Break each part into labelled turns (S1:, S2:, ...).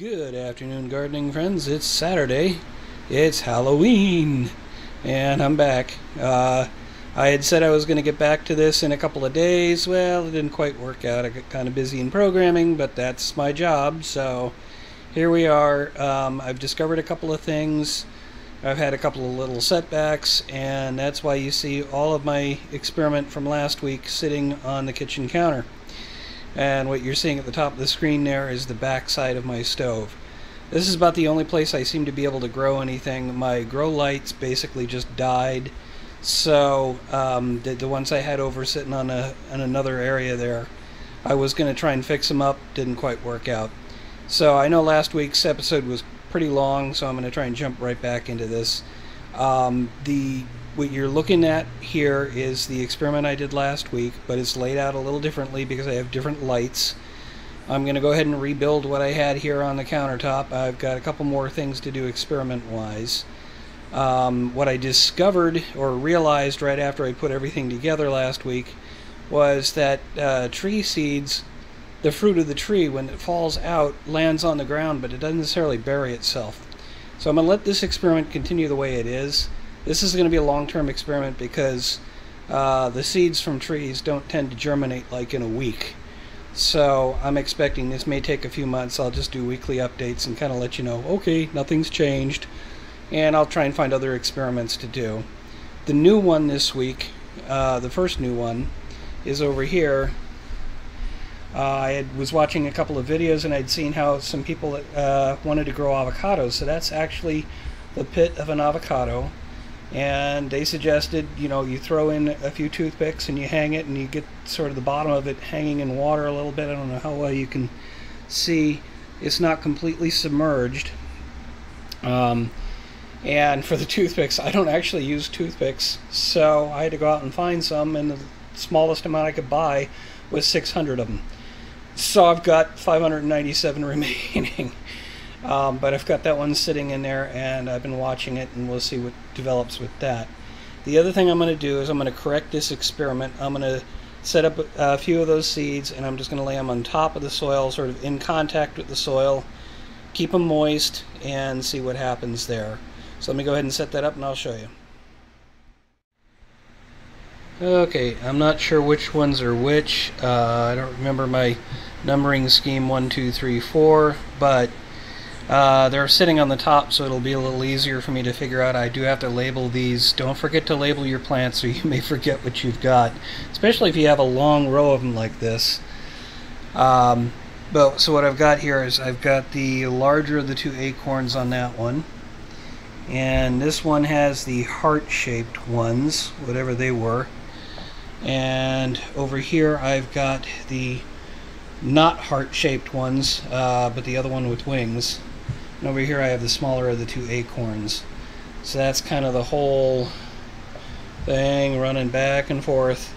S1: Good afternoon, gardening friends. It's Saturday. It's Halloween, and I'm back. I had said I was going to get back to this in a couple of days. Well, it didn't quite work out. I got kind of busy in programming, but that's my job, so here we are. I've discovered a couple of things. I've had a couple of little setbacks, and that's why you see all of my experiment from last week sitting on the kitchen counter. And what you're seeing at the top of the screen there is the back side of my stove. This is about the only place I seem to be able to grow anything. My grow lights basically just died, so the ones I had over sitting on another area there, I was going to try and fix them up. Didn't quite work out. So I know last week's episode was pretty long, so I'm going to try and jump right back into this. What you're looking at here is the experiment I did last week, but it's laid out a little differently because I have different lights. I'm going to go ahead and rebuild what I had here on the countertop. I've got a couple more things to do experiment-wise. What I discovered or realized right after I put everything together last week was that tree seeds, the fruit of the tree, when it falls out, lands on the ground, but it doesn't necessarily bury itself. So I'm going to let this experiment continue the way it is. This is going to be a long-term experiment because the seeds from trees don't tend to germinate like in a week. So I'm expecting this may take a few months. I'll just do weekly updates and kind of let you know, okay, nothing's changed. And I'll try and find other experiments to do. The new one this week, the first new one, is over here. I was watching a couple of videos and I'd seen how some people wanted to grow avocados. So that's actually the pit of an avocado. And they suggested, you throw in a few toothpicks and you hang it and you get sort of the bottom of it hanging in water a little bit. I don't know how well you can see. It's not completely submerged. And for the toothpicks, I don't actually use toothpicks, so I had to go out and find some, and the smallest amount I could buy was 600 of them. So I've got 597 remaining. But I've got that one sitting in there, and I've been watching it, and we'll see what develops with that. The other thing I'm going to do is I'm going to correct this experiment. I'm going to set up a few of those seeds, and I'm just going to lay them on top of the soil, sort of in contact with the soil, keep them moist, and see what happens there. So let me go ahead and set that up, and I'll show you. Okay, I'm not sure which ones are which. I don't remember my numbering scheme 1, 2, 3, 4, but they're sitting on the top, so it'll be a little easier for me to figure out. I do have to label these. Don't forget to label your plants, or you may forget what you've got, especially if you have a long row of them like this. So what I've got here is I've got the larger of the two acorns on that one, and this one has the heart-shaped ones, whatever they were, and over here I've got the not heart-shaped ones, but the other one with wings. And over here I have the smaller of the two acorns. So that's kind of the whole thing running back and forth.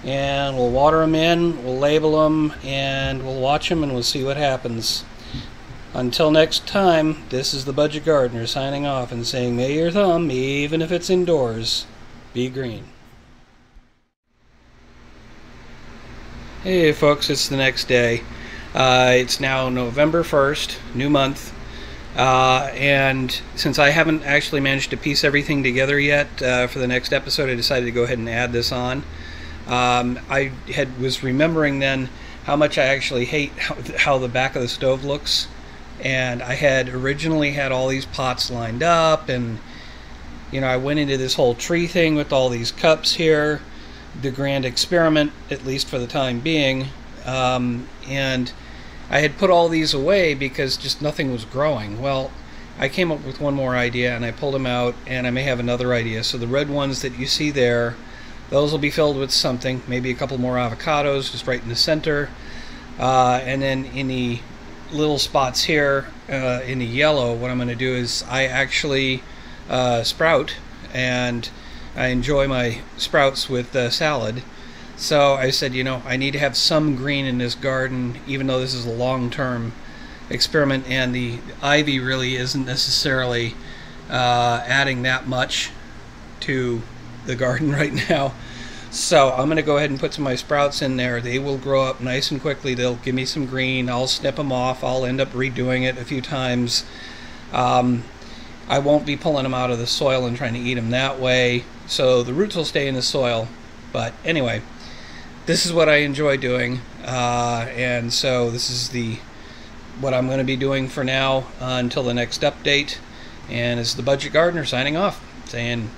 S1: And we'll water them in, we'll label them, and we'll watch them, and we'll see what happens. Until next time, this is the Budget Gardener signing off and saying, may your thumb, even if it's indoors, be green. Hey folks, it's the next day. It's now November 1st, new month. And since I haven't actually managed to piece everything together yet for the next episode, I decided to go ahead and add this on. I was remembering then how much I actually hate how the back of the stove looks. And I had originally had all these pots lined up, and I went into this whole tree thing with all these cups here, the grand experiment, at least for the time being, and I had put all these away because just nothing was growing. Well, I came up with one more idea, and I pulled them out, and I may have another idea. So the red ones that you see there, those will be filled with something, maybe a couple more avocados just right in the center, and then in the little spots here in the yellow, what I'm going to do is I actually sprout, and I enjoy my sprouts with salad. So I said, I need to have some green in this garden, even though this is a long-term experiment, and the ivy really isn't necessarily adding that much to the garden right now. So I'm going to go ahead and put some of my sprouts in there. They will grow up nice and quickly. They'll give me some green. I'll snip them off. I'll end up redoing it a few times. I won't be pulling them out of the soil and trying to eat them that way. So the roots will stay in the soil. But anyway, this is what I enjoy doing. And so this is what I'm going to be doing for now until the next update. And it's the Budget Gardener signing off, saying,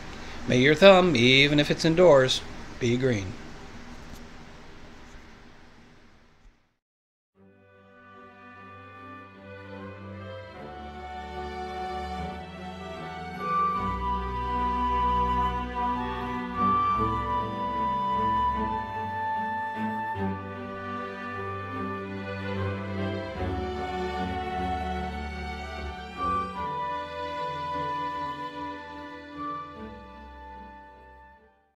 S1: may your thumb, even if it's indoors, be green.